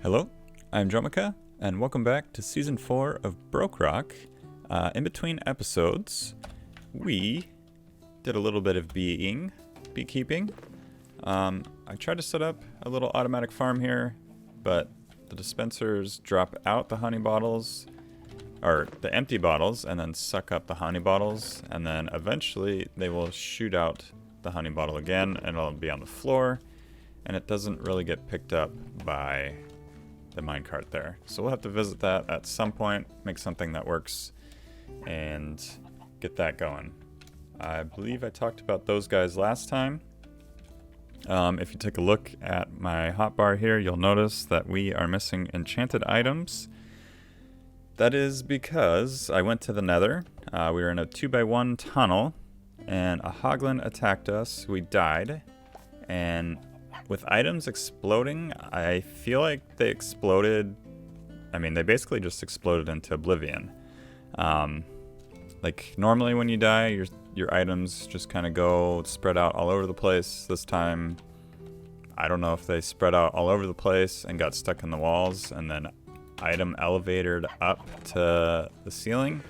Hello, I'm Jomica, and welcome back to Season 4 of BrokeRock. In between episodes, we did a little bit of beekeeping. I tried to set up a little automatic farm here, but the dispensers drop out the honey bottles, or the empty bottles, and then suck up the honey bottles, and then eventually they will shoot out the honey bottle again, and it'll be on the floor, and it doesn't really get picked up by the minecart there. So we'll have to visit that at some point, make something that works, and get that going. I believe I talked about those guys last time. If you take a look at my hotbar here, you'll notice that we are missing enchanted items. That is because I went to the nether. We were in a 2x1 tunnel, and a hoglin attacked us. We died, and with items exploding, I feel like they exploded. I mean, they basically just exploded into oblivion. Like normally when you die, your items just kind of go spread out all over the place. This time, I don't know if they spread out all over the place and got stuck in the walls and then item elevatored up to the ceiling.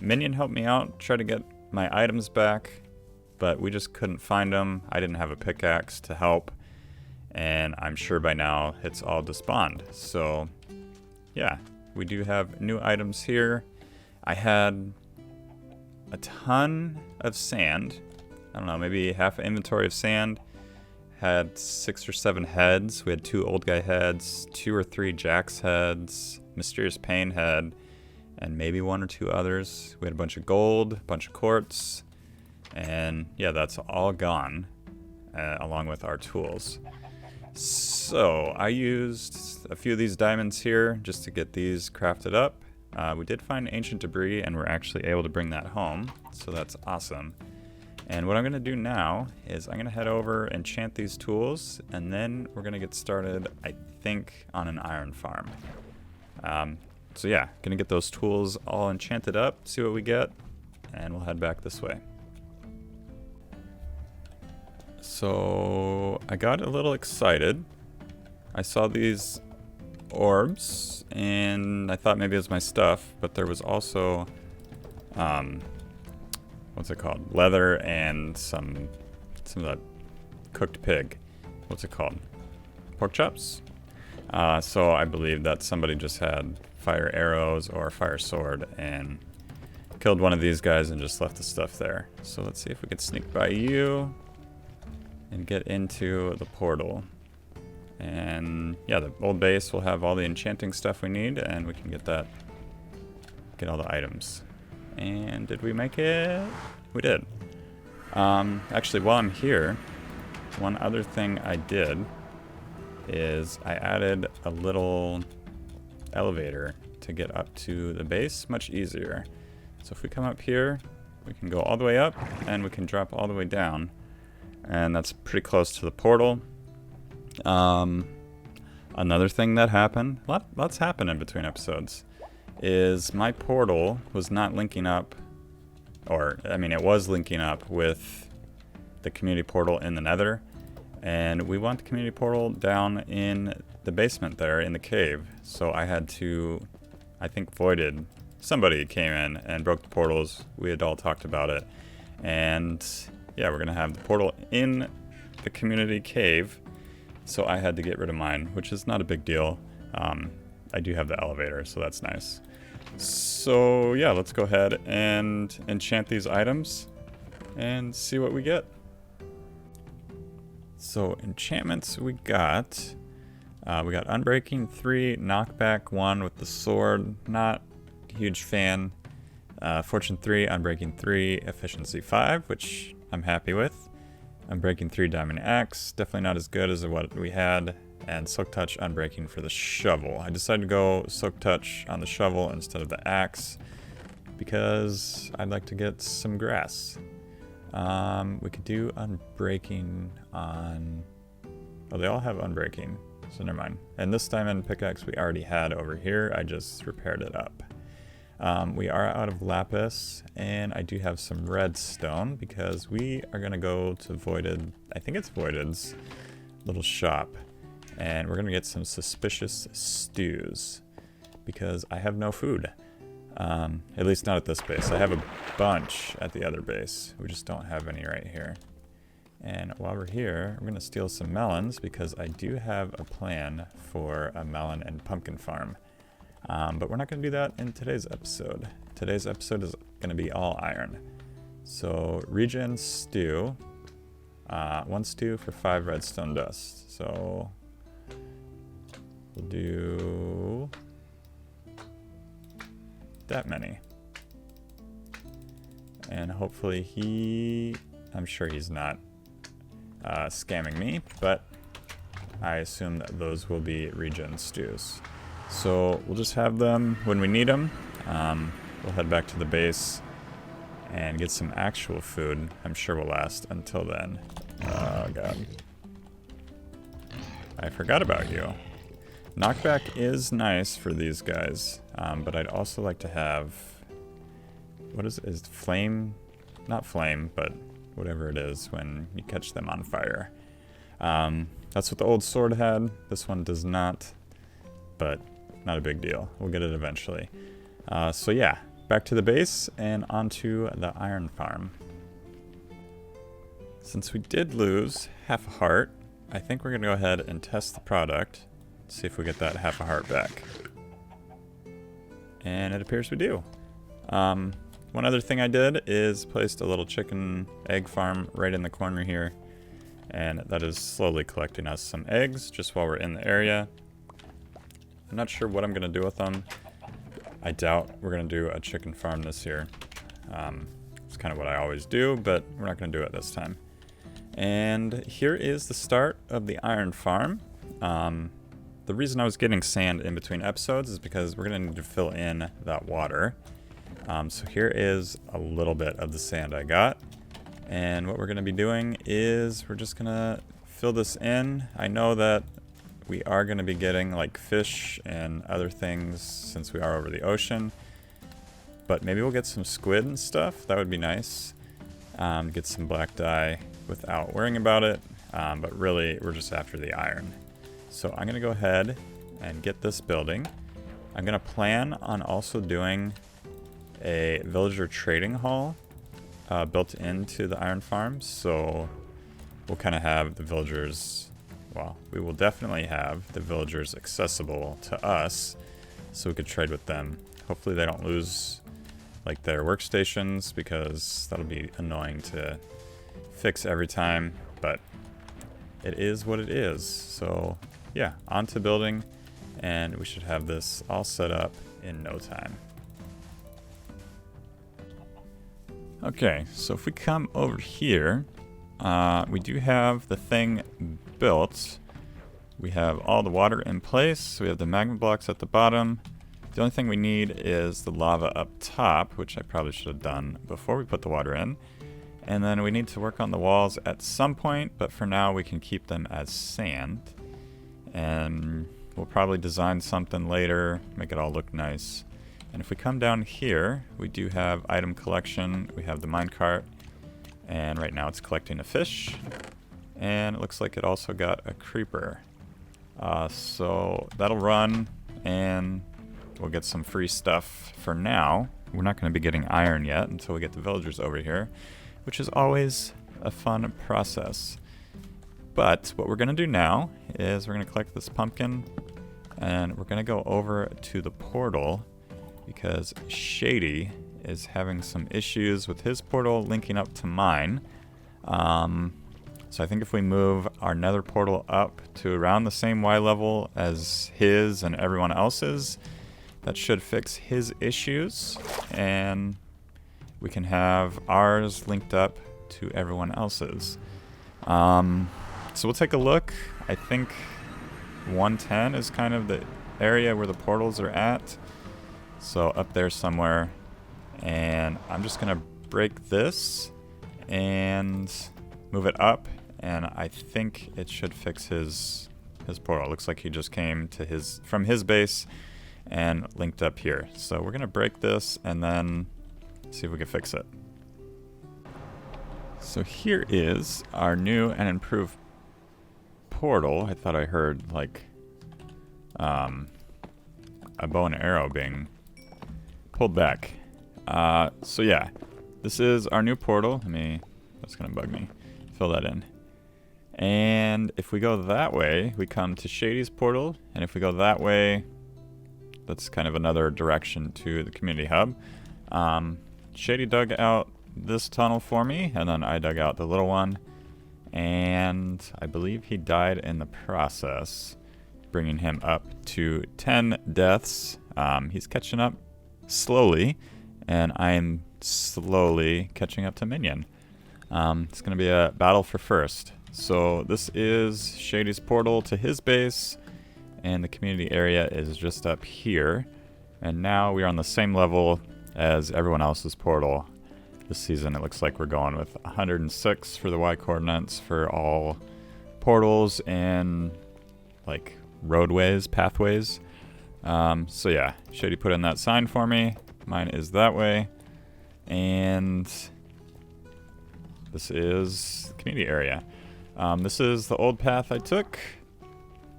Minion helped me out, try to get my items back, but we just couldn't find them. I didn't have a pickaxe to help, and I'm sure by now it's all despawned. So yeah, we do have new items here. I had a ton of sand. I don't know, maybe half an inventory of sand. Had 6 or 7 heads. We had 2 old guy heads, 2 or 3 Jack's heads, MysteriousPayne head, and maybe 1 or 2 others. We had a bunch of gold, a bunch of quartz, and yeah, that's all gone, along with our tools. So I used a few of these diamonds here just to get these crafted up. We did find ancient debris, and we're actually able to bring that home, so that's awesome. And what I'm going to do now is I'm going to head over and enchant these tools, and then we're going to get started, I think, on an iron farm. So yeah, going to get those tools all enchanted up, see what we get, and we'll head back this way. So I got a little excited. I saw these orbs, and I thought maybe it was my stuff, but there was also, what's it called? Leather and some of that cooked pig. What's it called? Pork chops? So I believe that somebody just had fire arrows or fire sword and killed one of these guys and just left the stuff there. So let's see if we can sneak by you and get into the portal. And yeah, the old base will have all the enchanting stuff we need, and we can get all the items. And did we make it? We did. Actually, while I'm here, one other thing I did is I added a little elevator to get up to the base much easier. So if we come up here, we can go all the way up, and we can drop all the way down. And that's pretty close to the portal. Another thing that happened, lots happened in between episodes, is my portal was not linking up, or I mean it was linking up with the community portal in the nether, and we want the community portal down in the basement there in the cave. So I had to, I think voided, somebody came in and broke the portals. We had all talked about it, and yeah, we're gonna have the portal in the community cave. So I had to get rid of mine, which is not a big deal. I do have the elevator, so that's nice. So yeah, let's go ahead and enchant these items and see what we get. So enchantments we got Unbreaking 3, Knockback 1 with the sword, not a huge fan. Fortune 3, Unbreaking 3, Efficiency 5, which I'm happy with. Unbreaking 3 Diamond Axe, definitely not as good as what we had, and Silk Touch Unbreaking for the shovel. I decided to go Silk Touch on the shovel instead of the axe because I'd like to get some grass. We could do Unbreaking on, oh, they all have Unbreaking, so never mind. And this diamond pickaxe we already had over here, I just repaired it up. We are out of lapis, and I do have some redstone because we are going to go to Voided, I think it's Voided's little shop, and we're gonna get some suspicious stews because I have no food. At least not at this base. I have a bunch at the other base. We just don't have any right here. And while we're here, we're gonna steal some melons because I do have a plan for a melon and pumpkin farm. But we're not gonna do that in today's episode. Today's episode is gonna be all iron. So regen stew, 1 stew for 5 redstone dust. So we'll do that many. And hopefully I'm sure he's not scamming me, but I assume that those will be regen stews. So we'll just have them when we need them. We'll head back to the base and get some actual food. I'm sure we'll last until then. Oh god. I forgot about you. Knockback is nice for these guys, but I'd also like to have... What is flame? Not flame, but whatever it is when you catch them on fire. That's what the old sword had. This one does not, but not a big deal. We'll get it eventually. So yeah, back to the base and onto the iron farm. Since we did lose half a heart, I think we're gonna go ahead and test the product. See if we get that half a heart back. And it appears we do. One other thing I did is placed a little chicken egg farm right in the corner here. And that is slowly collecting us some eggs just while we're in the area. I'm not sure what I'm gonna do with them. I doubt we're gonna do a chicken farm this year. It's kind of what I always do, but we're not gonna do it this time. And here is the start of the iron farm. The reason I was getting sand in between episodes is because we're gonna need to fill in that water. So here is a little bit of the sand I got. And what we're gonna be doing is we're just gonna fill this in. I know that we are gonna be getting like fish and other things since we are over the ocean. But maybe we'll get some squid and stuff. That would be nice. Get some black dye without worrying about it. But really, we're just after the iron. So I'm gonna go ahead and get this building. I'm gonna plan on also doing a villager trading hall built into the iron farm. So we'll kind of have the villagers, well, we will definitely have the villagers accessible to us so we could trade with them. Hopefully they don't lose like their workstations because that'll be annoying to fix every time, but it is what it is. So yeah, on to building, and we should have this all set up in no time. Okay, so if we come over here, we do have the thing built. We have all the water in place. We have the magma blocks at the bottom. The only thing we need is the lava up top, which I probably should have done before we put the water in. And then we need to work on the walls at some point, but for now we can keep them as sand. And we'll probably design something later, make it all look nice. And if we come down here, we do have item collection. We have the minecart, and right now it's collecting a fish. And it looks like it also got a creeper. So that'll run, and we'll get some free stuff for now. We're not going to be getting iron yet until we get the villagers over here, which is always a fun process. But what we're going to do now is we're going to collect this pumpkin, and we're going to go over to the portal because Shady is having some issues with his portal linking up to mine. So I think if we move our nether portal up to around the same Y level as his and everyone else's, that should fix his issues, and we can have ours linked up to everyone else's. So we'll take a look. I think 110 is kind of the area where the portals are at. So up there somewhere. And I'm just gonna break this and move it up, and I think it should fix his portal. It looks like he just came to from his base and linked up here. So we're gonna break this and then see if we can fix it. So here is our new and improved portal, I thought I heard like a bow and arrow being pulled back. So yeah, this is our new portal. That's gonna bug me. Fill that in. And if we go that way, we come to Shady's portal. And if we go that way, that's kind of another direction to the community hub. Shady dug out this tunnel for me, and then I dug out the little one. And I believe he died in the process, bringing him up to 10 deaths. He's catching up slowly, and I am slowly catching up to Minion. It's going to be a battle for first. So this is Shady's portal to his base, and the community area is just up here. And now we are on the same level as everyone else's portal. This season it looks like we're going with 106 for the Y coordinates for all portals and like roadways, pathways. So yeah, Shady put in that sign for me. Mine is that way. And this is the community area. This is the old path I took,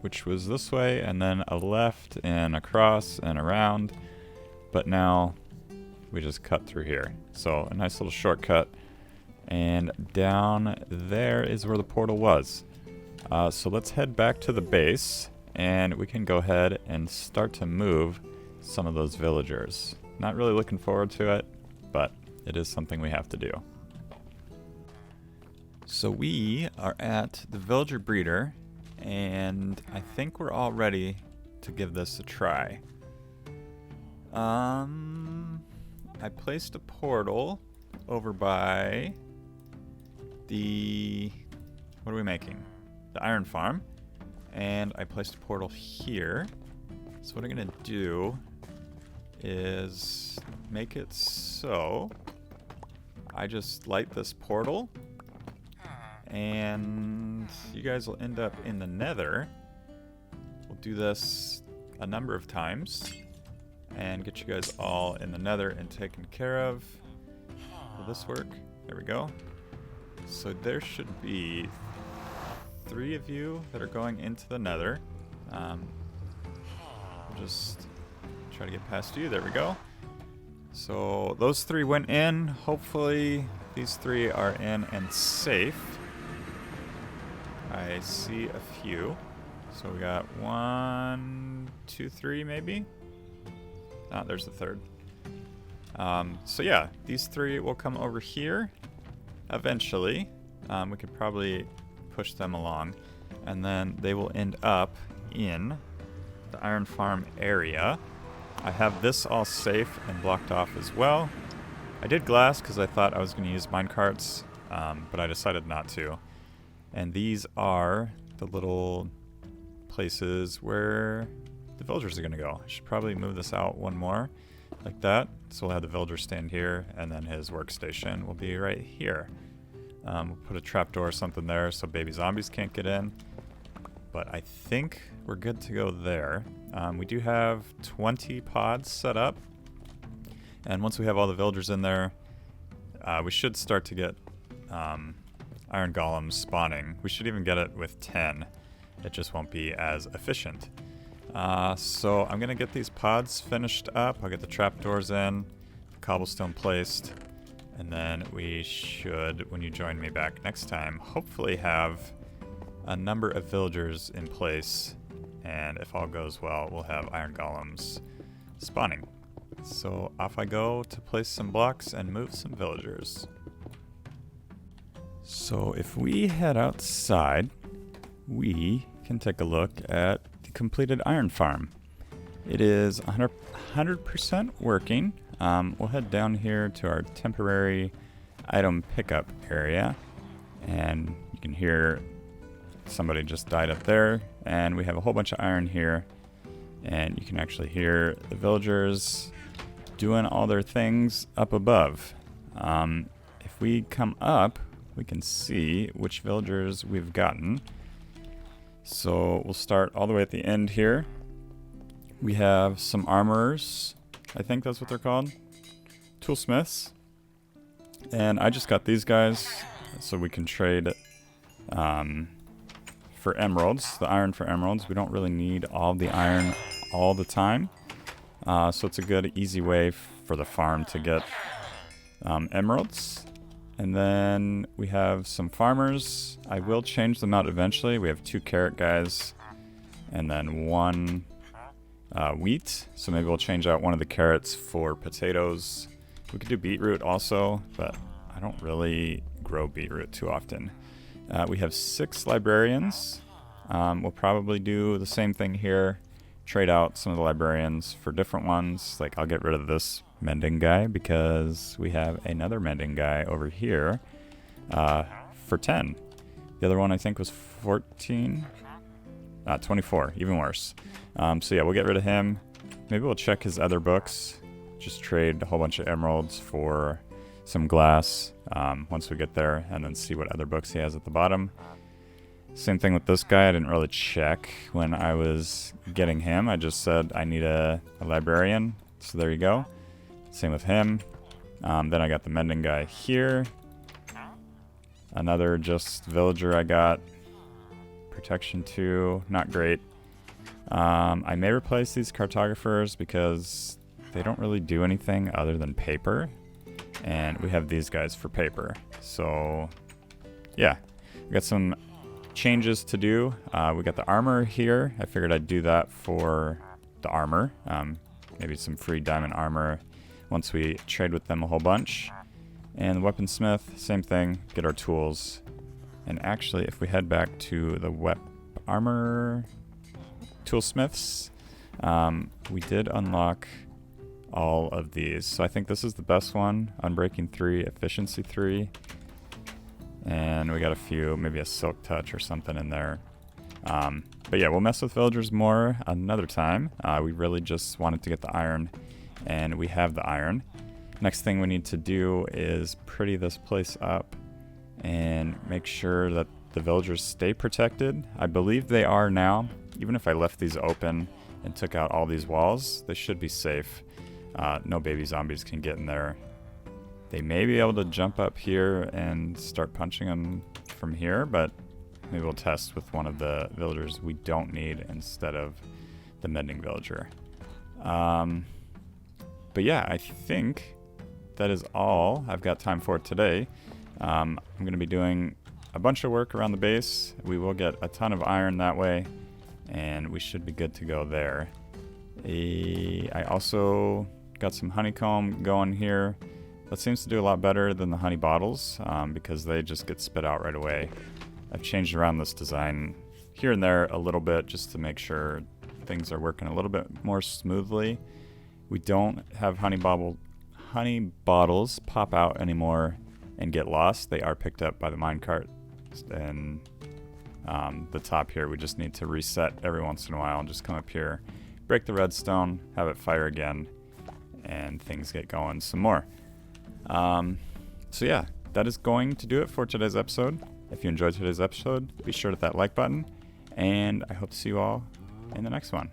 which was this way, and then a left and across and around. But now we just cut through here. So a nice little shortcut. And down there is where the portal was. So let's head back to the base, and we can go ahead and start to move some of those villagers. Not really looking forward to it, but it is something we have to do. So we are at the villager breeder, and I think we're all ready to give this a try. I placed a portal over by the, what are we making? The iron farm. And I placed a portal here. So what I'm gonna do is make it so I just light this portal, and you guys will end up in the nether. We'll do this a number of times and get you guys all in the nether and taken care of. Will this work? There we go. So there should be 3 of you that are going into the nether. We'll just try to get past you. There we go. So those 3 went in. Hopefully these 3 are in and safe. I see a few. So we got 1, 2, 3 maybe. Ah, there's the 3rd. So yeah, these 3 will come over here eventually. We could probably push them along, and then they will end up in the iron farm area. I have this all safe and blocked off as well. I did glass because I thought I was going to use minecarts, but I decided not to. And these are the little places where the villagers are going to go. I should probably move this out one more, like that. So we'll have the villager stand here, and then his workstation will be right here. We'll put a trapdoor or something there so baby zombies can't get in. But I think we're good to go there. We do have 20 pods set up. And once we have all the villagers in there, we should start to get iron golems spawning. We should even get it with 10. It just won't be as efficient. So I'm going to get these pods finished up. I'll get the trapdoors in, the cobblestone placed. And then we should, when you join me back next time, hopefully have a number of villagers in place. And if all goes well, we'll have iron golems spawning. So off I go to place some blocks and move some villagers. So if we head outside, we can take a look at the completed iron farm. It is 100% working. We'll head down here to our temporary item pickup area, and you can hear somebody just died up there, and we have a whole bunch of iron here, and you can actually hear the villagers doing all their things up above. If we come up, we can see which villagers we've gotten. So we'll start all the way at the end here. We have some armorers. I think that's what they're called. Toolsmiths. And I just got these guys so we can trade for emeralds, the iron for emeralds. We don't really need all the iron all the time. So it's a good, easy way for the farm to get emeralds. And then we have some farmers. I will change them out eventually. We have 2 carrot guys and then 1 wheat. So maybe we'll change out one of the carrots for potatoes. We could do beetroot also, but I don't really grow beetroot too often. We have 6 librarians. We'll probably do the same thing here. Trade out some of the librarians for different ones. Like I'll get rid of this mending guy because we have another mending guy over here for 10. The other one I think was 14. 24, even worse. So yeah, we'll get rid of him. Maybe we'll check his other books. Just trade a whole bunch of emeralds for some glass once we get there, and then see what other books he has at the bottom. Same thing with this guy. I didn't really check when I was getting him. I just said I need a librarian. So there you go. Same with him. Then I got the mending guy here. Another just villager I got. Protection 2, not great. I may replace these cartographers because they don't really do anything other than paper. And we have these guys for paper. So yeah, we got some changes to do. We got the armor here. I figured I'd do that for the armor. Maybe some free diamond armor once we trade with them a whole bunch. And the weaponsmith, same thing, get our tools. And actually, if we head back to the armor toolsmiths, we did unlock all of these. So I think this is the best one. Unbreaking 3, efficiency 3. And we got a few, maybe a silk touch or something in there. But yeah, we'll mess with villagers more another time. We really just wanted to get the iron, and we have the iron. Next thing we need to do is pretty this place up and make sure that the villagers stay protected. I believe they are now. Even if I left these open and took out all these walls, they should be safe. No baby zombies can get in there. They may be able to jump up here and start punching them from here, but maybe we'll test with one of the villagers we don't need instead of the mending villager. But yeah, I think that is all I've got time for today. I'm going to be doing a bunch of work around the base. We will get a ton of iron that way, and we should be good to go there. I also got some honeycomb going here. That seems to do a lot better than the honey bottles because they just get spit out right away. I've changed around this design here and there a little bit just to make sure things are working a little bit more smoothly. We don't have honey bottles pop out anymore and get lost. They are picked up by the minecart, and the top here we just need to reset every once in a while and just come up here, break the redstone, have it fire again, and things get going some more. So yeah, that is going to do it for today's episode. If you enjoyed today's episode, be sure to hit that like button, and I hope to see you all in the next one.